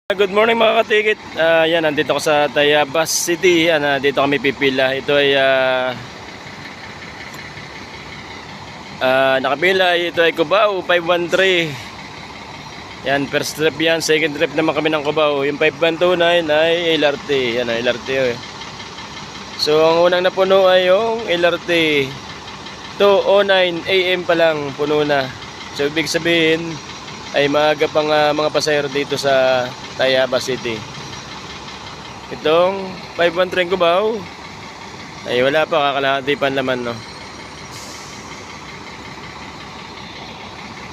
Good morning mga katikit. Yan, nandito ako sa Tayabas City. Dito kami pipila. Ito ay nakapila. Ito ay Cubao 513. Yan, first trip yan. Second trip naman kami ng Cubao. Yung 5129 ay LRT. Yan, LRT. So, ang unang napuno ay yung LRT. 2:09 AM pa lang puno na. So, ibig sabihin ay maaga pang mga pasahero dito sa Tayabas City. Itong 513 Cubao ay wala pa, kakalahati pa naman, no.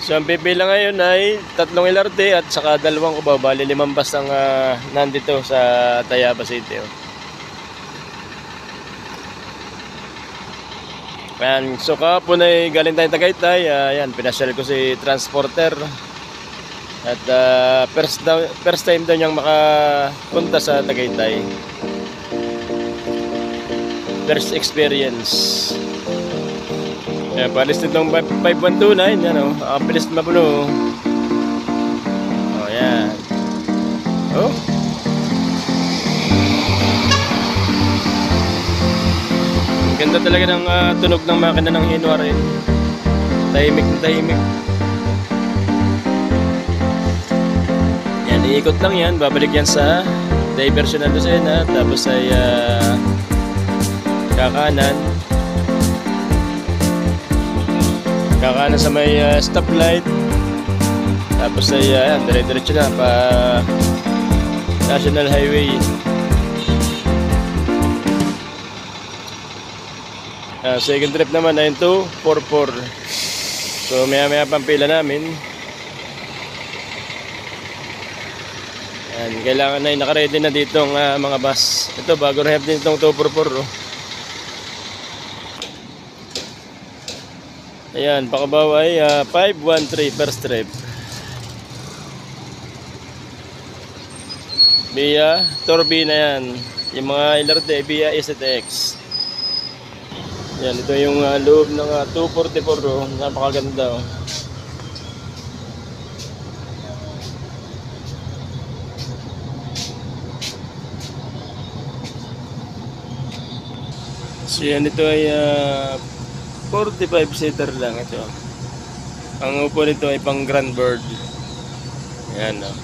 So ang pipila ngayon ay 3 LRT at saka 2 Cubao. Bali 5 bus ang nandito sa Tayabas City, oh. Ayan, so kahapon ay galing tayong Tagaytay. Ayan, pinasyal ko si transporter. At first time daw niyang makapunta sa Tagaytay. First experience. Ayan, palis nitong 5129. Yan, o, pilis mapuno. O, yan. O, ganda talaga ng tunog ng makina ng Inwar, eh. Tahimik na tahimik. Yan, iikot lang yan. Babalik yan sa diversion na Lucena. Tapos ay kakanan. Kakanan sa may stoplight. Tapos ay dire-diretso na pa National Highway. Second trip naman ay 244. So maya pang pila namin. Yan, kailangan na naka-ready na dito ang mga bus. Ito bago rehab din itong 244, oh. Ayan, Pacabao ay 513 first trip. Via Turbina yan. Yung mga LRT via STX. Yan, ito yung loob ng 244, oh. Napakaganda, oh. So yan, ito ay 45-seater lang ito. Ang upo nito ay pang Grand Bird. Yan, oh.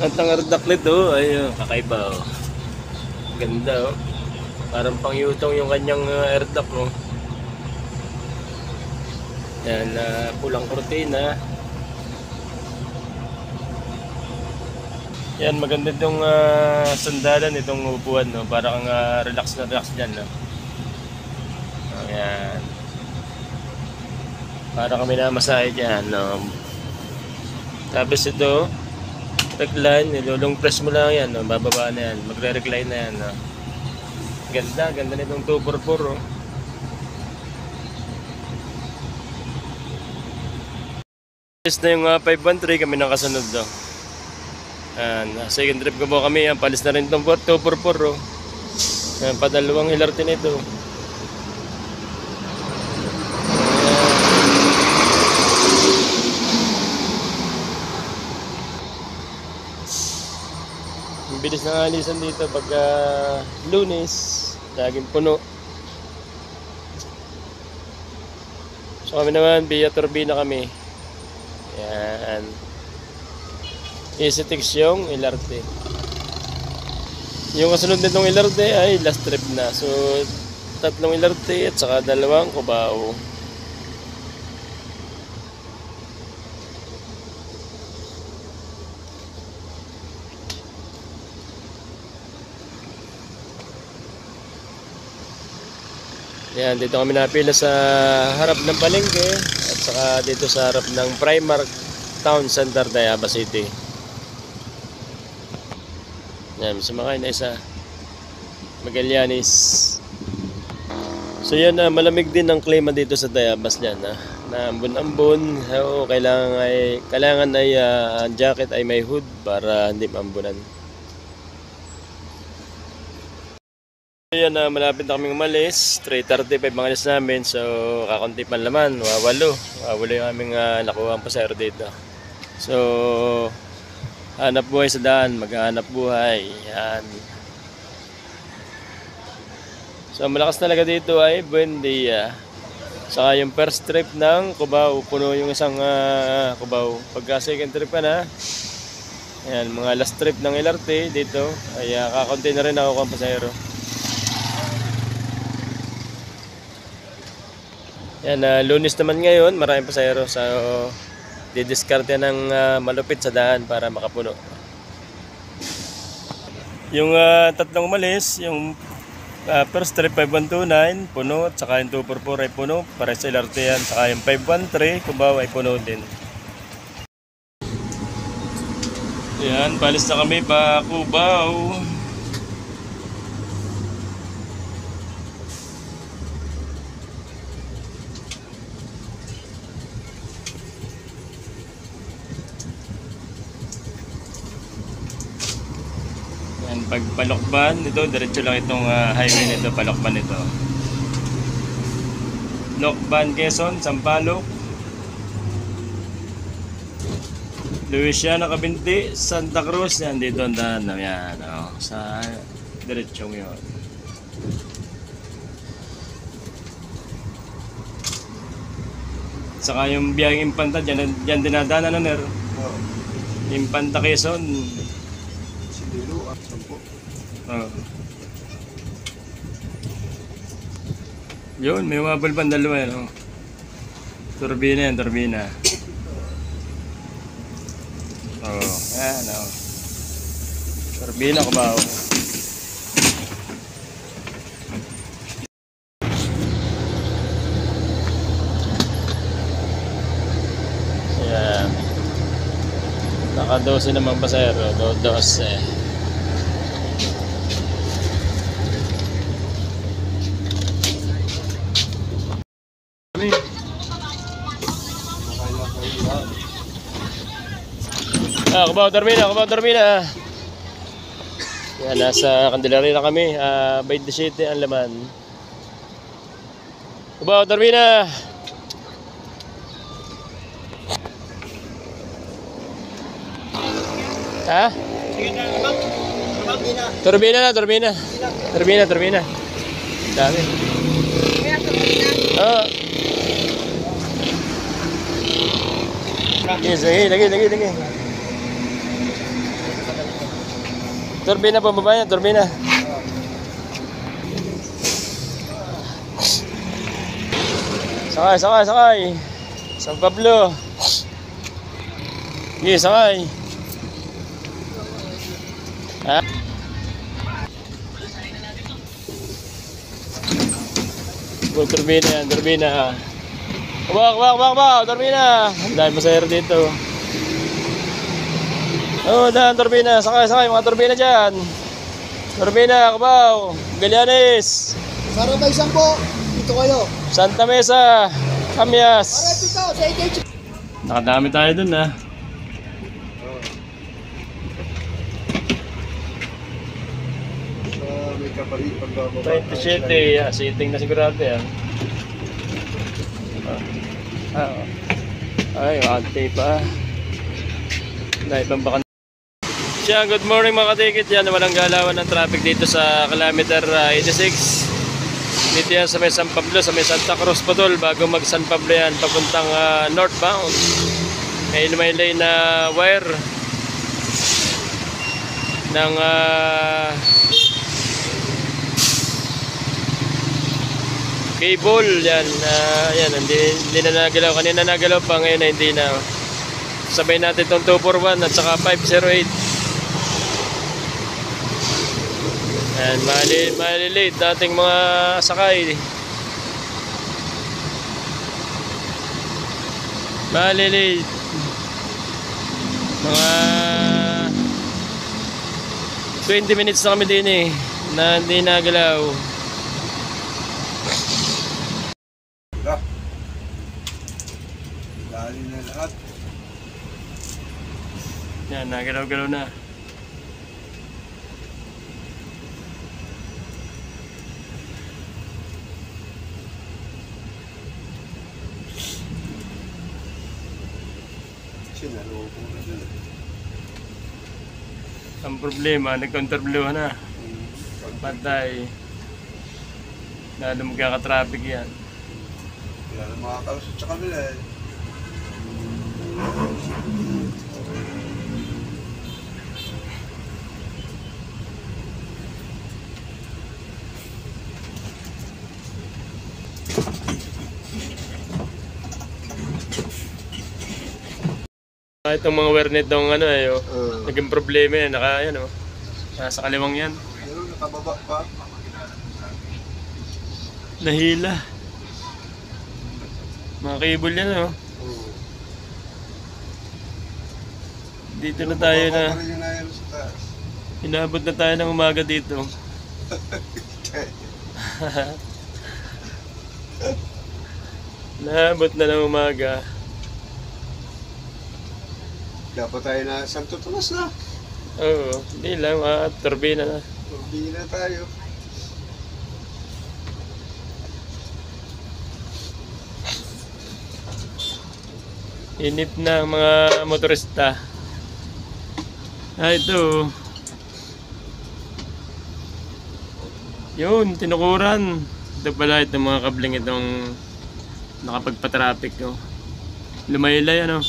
At ang ardak nito ay kakaiba, oh. Ganda, oh. Parang pang yutong yung kanyang airduct, oh. Yan, pulang kortina. Yan, maganda itong sandalan, itong upuan, no? Parang relax na relax dyan, no? Ayan. Para kami na masahe dyan, no? Tapos ito, recline, nilulong press mo lang yan, no? Bababa na yan, magre-recline na yan, no? Ganda, ganda na itong 244, oh. Yes na yung 513, kami nakasunod, no? Second trip ko po kami. Palis na rin itong 244, oh. Padalawang LRT na ito. Ang bilis ng alisan dito pagka Lunes, laging puno. So kami naman via Turbina kami. Yan, STX yung LRT. Yung kasunod nitong LRT ay last trip na. So 3 LRT at saka 2 Cubao. Yan, dito kami napila sa harap ng palengke at saka dito sa harap ng Primark Town Center, Tayabas City. Yan, sumakay na isa, Magallanes. So yan, malamig din ang klima dito sa Tayabas dyan, na ambon-ambon. So, kailangan ay jacket ay may hood para hindi maambunan. yan na malapit na kaming umalis. 3:35 mga alis namin. So kakunti pa naman, wawalo yung aming nakuha ang pasahero dito. So hanap buhay sa daan, maghanap buhay. Yan. So malakas talaga dito ay Buendia. Saka yung first trip ng Cubao, puno yung isang Cubao. Pagka second trip ka na, ayan, mga last trip ng LRT dito, ay kakunti na rin ako ang pasahero. Yan, Lunes naman ngayon, maraming pasahero. So didiskarte ng malupit sa daan para makapuno. Yung tatlong umalis, yung first trip 5129 puno, at saka yung 244 ay puno para sa LRT yan, saka yung 513 Cubao ay puno din. Yan, palis na kami pa Cubao. Yan, pag Palokban, ito, diretso lang itong highway nito, Palokban ito. Lokban, Quezon, Sampaloc, Luisiana, Kabinti, Santa Cruz, yan dito ang daan. Yan, sa diretsong yun. Saka yung biyaheng Impanta, dyan dinadaan na ner. Impanta, Quezon. Sidilo at Sampo. Yun, may umabal pang dalawa yan. Turbina yan, turbina. Yan, turbina Cubao. Yan. Naka-12 naman pasahero, 12. Cubao Termina. Yan, nasa Candelaria na kami. 27 ang laman. Cubao Termina. Ha? Turbina. Dami. Oh. Lagi. Turbina pa baba niya, turbina. Sakay. San Pablo. Sige, sakay. Ha? Turbina. Wak, turbina. Ang dami pasahero dito. Daan, turbina. Sakay, mga turbina dyan. Turbina, Cubao, Galianes. Sarabay Sampo, dito kayo. Santa Mesa, Camias. Dito, Nakadami tayo dun, ha. may kapalit pagbababa. 27, sitting na sigurado yan. Ay, kante pa. Dahil pang baka. Good morning mga katikit. Yan, walang galawan ng traffic dito sa kilometer 86. Dito yan sa may San Pablo, sa may Santa Cruz Putol. Bago mag San Pablo yan, papuntang northbound. May lane na wire ng cable. Yan, yan, hindi na nagalaw. Kanina nagalaw pa, ngayon na hindi na. Sabay natin itong 241 at saka 508. And malilate dating mga sakay. Malilate. Mga 20 minutes na kami din na hindi nagalaw. Dali na lahat. Yan, nagalaw-galaw na. Siya na, loko na dun. Ang problema, nag-counterblow na. Patay. Lalo magkaka-traffic yan. Kaya na makakalusot sa kanila eh. Itong mga wire nitong ano eh, oh, naging problema yan, yan oh. Nasa kaliwang yan. Pero nakababa pa. Nahila. Mga cable yan oh. Dito na tayo na. Mababa pa rin yung nayan sa taas. Inabot na tayo ng umaga dito. Naabot na ng umaga. Dapat tayo na Santo Tomas na. Oo, hindi lang, turbina na. Hindi na tayo. Inip na ang mga motorista. Ito. Yun, tinukuran. Ito pala itong mga kabling itong nakapagpa-traffic. Oh. Lumaylay ano.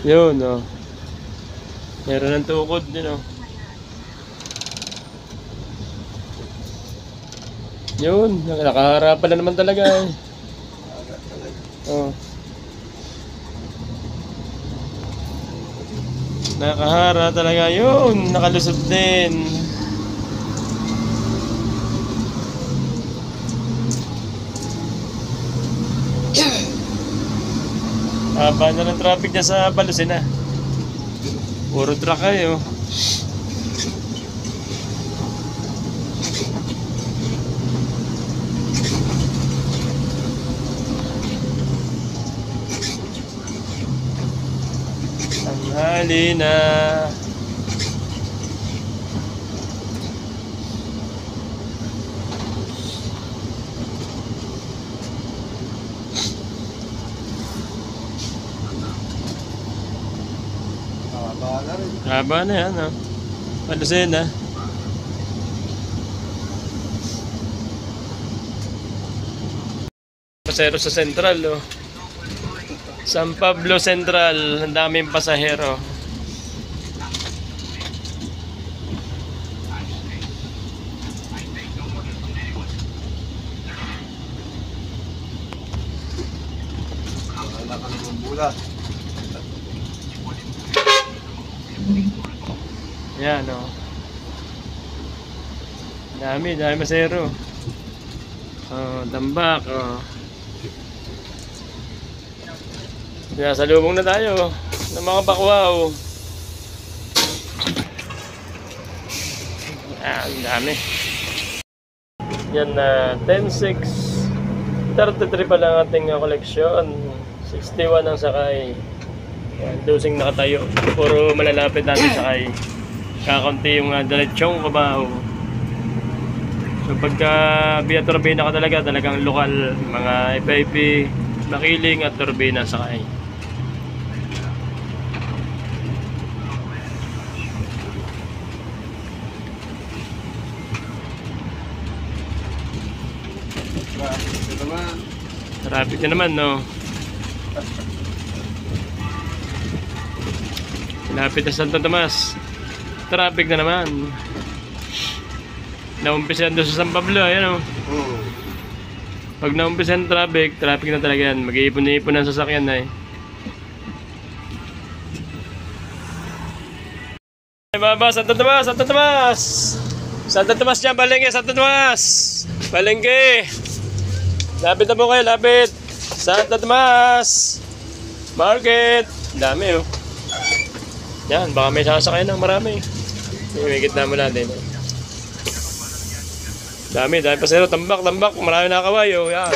Yun, oh. Meron ng tukod din, oh. Yun, nakaharapan na naman talaga, eh. Oh. Nakahara talaga, yun. Nakalusot din. Haba na ng traffic niya sa Balusin na. Puro truck kayo. Tanghali na. Haba na yan, oh. Balusin na. Pasahero sa Central, oh. San Pablo Central, ang daming pasahero. Wala ka naman bulat. Yan, oh. Dami pasahero. Oh, tambak, oh. Nasa lubong na tayo ng mga bakwaw. Ang dami. Yan na 10.6 33 pa lang ating koleksyon. 61 ang sakay. Yan, dosing nakatayo. Puro malalapit natin sakay. Kakaunti yung diretsyong kabaw. So pagka via turbina ka talagang lokal. Mga FIP, makiling at turbina sakay. Ito naman. Traffic na naman, no? Lapit na Santo Tomas. Traffic na naman. Naumpisan doon sa San Pablo, ayan, oh. Pag naumpisan traffic na talaga yan. Mag-iipon-iipon ng sasakyan na, eh. Ay, baba, Santo Tomas, Santo Tomas! Santo Tomas dyan, Balengke, Santo Tomas! Balengke! Lapit na po kayo, lapit! Santo Tomas! Market! Dami, oh. Yan, baka may sasakay ng marami. Imigit na mo natin. Dami pasero, tambak, marami nakakaway, oh. Yan.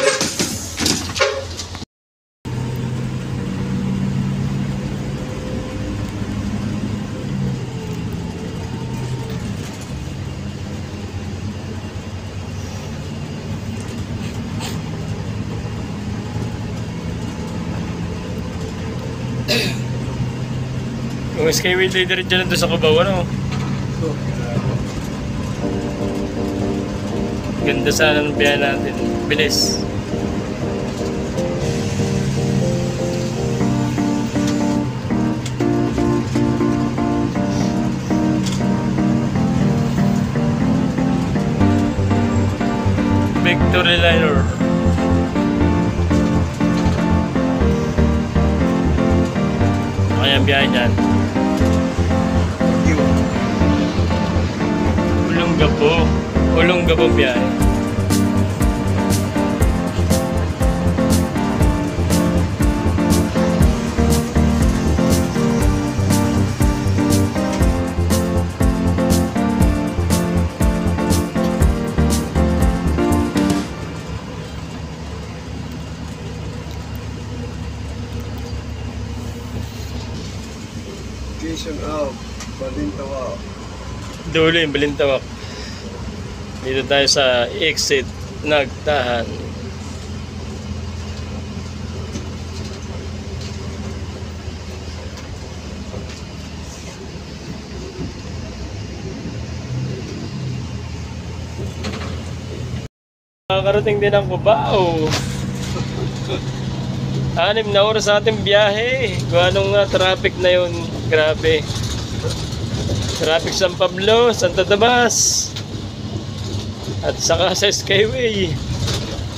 Kung Skyway tayo diretso lang doon sa Cubao, ano? Ganda sana ng biyahe natin. Bilis. Victory Liner. Okay ang biyahe dyan. Ulonggapo. Ulonggapo ang biyahe. Location out. Balintawa. Dulo yung Balintawak. Dito tayo sa exit Nagtahan. Nakakarating din ang Cubao. 6 na oras sa ating biyahe. Kung anong traffic na yun. Grabe. Traffic San Pablo, Santa Tomas. At saka sa Skyway.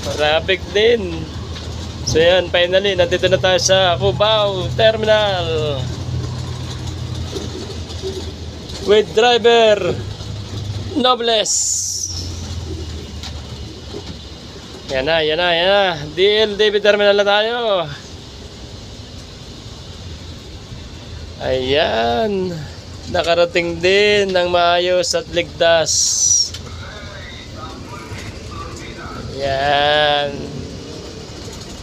Traffic din. So yan, finally, nandito na tayo sa Cubao Terminal. With driver Nobles. Yan na, yan na, yan na. DLDB Terminal na tayo. Ayan. Nakarating din ng maayos at ligtas. Ayan.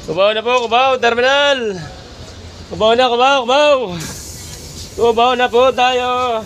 Cubao na po, Cubao Terminal. Cubao na, Cubao, Cubao. Cubao na po tayo.